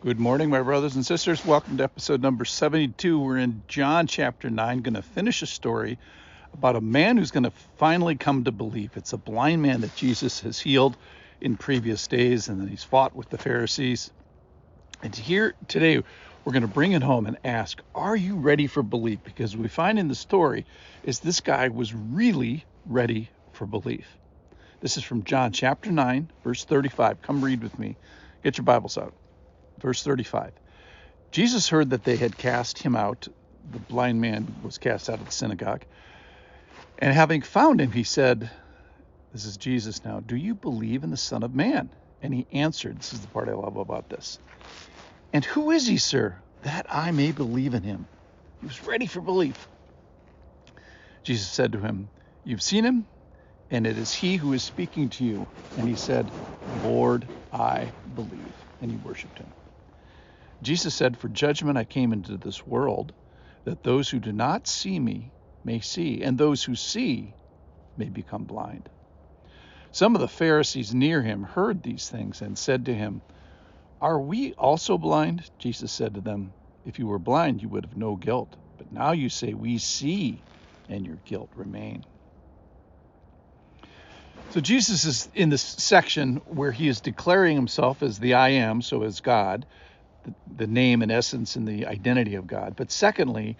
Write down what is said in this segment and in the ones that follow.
Good morning, my brothers and sisters. Welcome to episode number 72. We're in John chapter 9, going to finish a story about a man who's going to finally come to believe. It's a blind man that Jesus has healed in previous days, and then he's fought with the Pharisees. And here today, we're going to bring it home and ask, are you ready for belief? Because what we find in the story is this guy was really ready for belief. This is from John chapter 9, verse 35. Come read with me. Get your Bibles out. Verse 35. Jesus heard that they had cast him out. The blind man was cast out of the synagogue. And having found him, he said, this is Jesus now, do you believe in the Son of Man? And he answered, this is the part I love about this. And who is he, sir, that I may believe in him? He was ready for belief. Jesus said to him, you've seen him, and it is he who is speaking to you. And he said, Lord, I believe. And he worshiped him. Jesus said, for judgment I came into this world, that those who do not see me may see, and those who see may become blind. Some of the Pharisees near him heard these things and said to him, are we also blind? Jesus said to them, if you were blind, you would have no guilt. But now you say, we see, and your guilt remain. So Jesus is in this section where he is declaring himself as the I am, so as God, the name and essence and the identity of God. But secondly,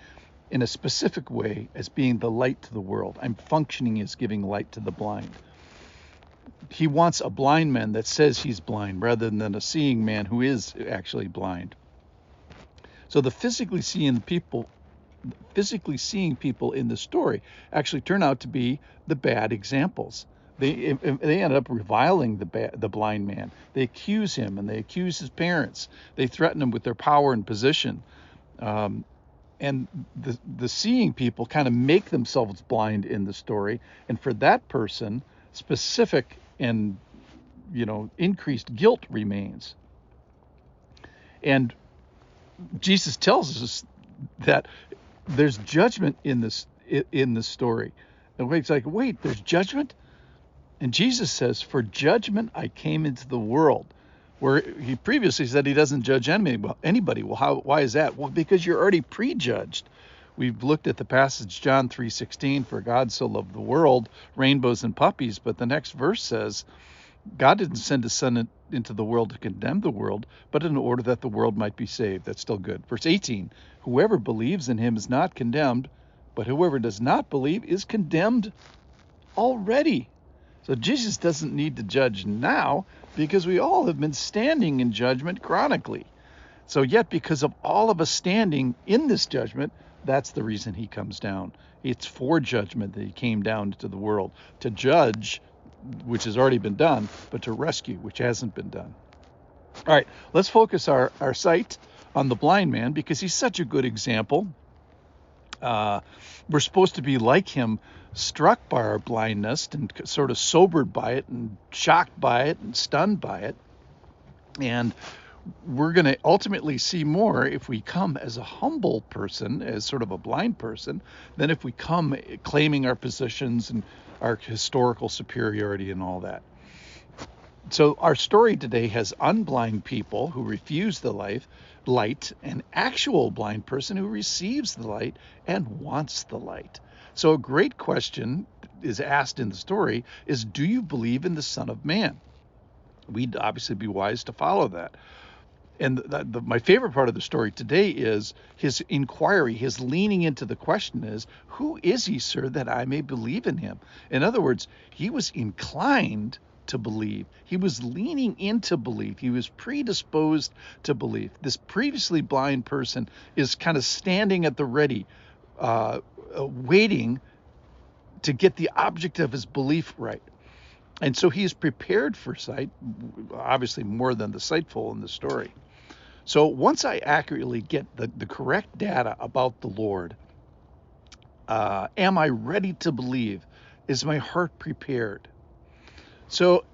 in a specific way, as being the light to the world. I'm functioning as giving light to the blind. He wants a blind man that says he's blind rather than a seeing man who is actually blind. So the physically seeing people in the story actually turn out to be the bad examples. They end up reviling the blind man. They accuse him and they accuse his parents. They threaten him with their power and position. And the seeing people kind of make themselves blind in the story. And for that person, specific and increased guilt remains. And Jesus tells us that there's judgment in this story. And it's like, wait, there's judgment? And Jesus says, for judgment I came into the world. Where he previously said he doesn't judge anybody. Well, why is that? Well, because you're already prejudged. We've looked at the passage, John 3:16, for God so loved the world, rainbows and puppies. But the next verse says, God didn't send his son into the world to condemn the world, but in order that the world might be saved. That's still good. Verse 18, whoever believes in him is not condemned, but whoever does not believe is condemned already. So Jesus doesn't need to judge now because we all have been standing in judgment chronically. So yet because of all of us standing in this judgment, that's the reason he comes down. It's for judgment that he came down into the world, to judge, which has already been done, but to rescue, which hasn't been done. All right, let's focus our sight on the blind man because he's such a good example. We're supposed to be like him, struck by our blindness and sort of sobered by it and shocked by it and stunned by it. And we're going to ultimately see more if we come as a humble person, as sort of a blind person, than if we come claiming our positions and our historical superiority and all that. So our story today has unblind people who refuse the light, an actual blind person who receives the light and wants the light. So a great question is asked in the story is, do you believe in the Son of Man? We'd obviously be wise to follow that. And my favorite part of the story today is his inquiry, his leaning into the question is, who is he, sir, that I may believe in him? In other words, he was inclined to believe. He was leaning into belief. He was predisposed to belief. This previously blind person is kind of standing at the ready, waiting to get the object of his belief right. And so he is prepared for sight, obviously more than the sightful in the story. So once I accurately get the correct data about the Lord, am I ready to believe? Is my heart prepared? So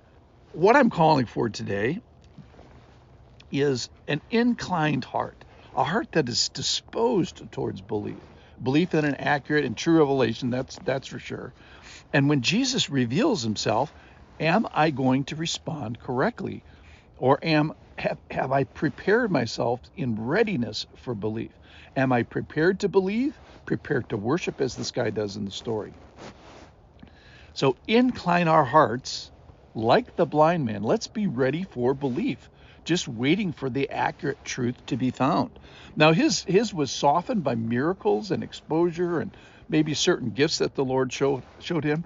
what I'm calling for today is an inclined heart, a heart that is disposed towards belief in an accurate and true revelation, that's for sure. And when Jesus reveals himself, am I going to respond correctly? Or have I prepared myself in readiness for belief? Am I prepared to believe, prepared to worship as this guy does in the story? So incline our hearts like the blind man. Let's be ready for belief, just waiting for the accurate truth to be found. Now his was softened by miracles and exposure and maybe certain gifts that the Lord showed him.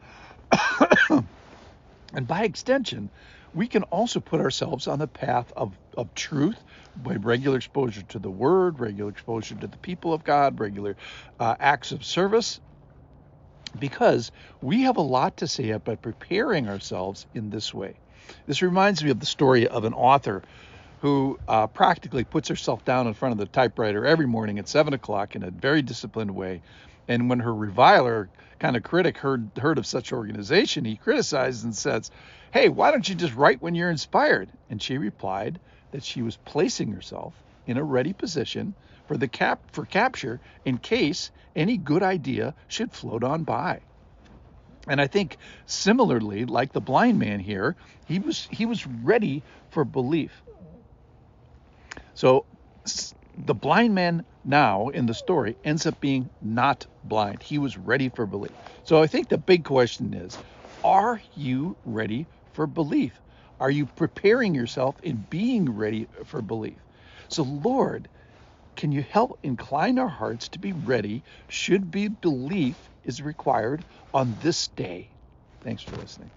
And by extension, we can also put ourselves on the path of truth by regular exposure to the Word, regular exposure to the people of God, regular acts of service, because we have a lot to say about preparing ourselves in this way. This reminds me of the story of an author who practically puts herself down in front of the typewriter every morning at 7 o'clock in a very disciplined way. And when her reviler, kind of critic, heard of such organization, he criticized and says, "Hey, why don't you just write when you're inspired?" And she replied that she was placing herself in a ready position for capture in case any good idea should float on by. And I think similarly, like the blind man here, he was ready for belief. So the blind man now in the story ends up being not blind. He was ready for belief. So I think the big question is, are you ready for belief? Are you preparing yourself in being ready for belief? So Lord, can you help incline our hearts to be ready should be belief is required on this day? Thanks for listening.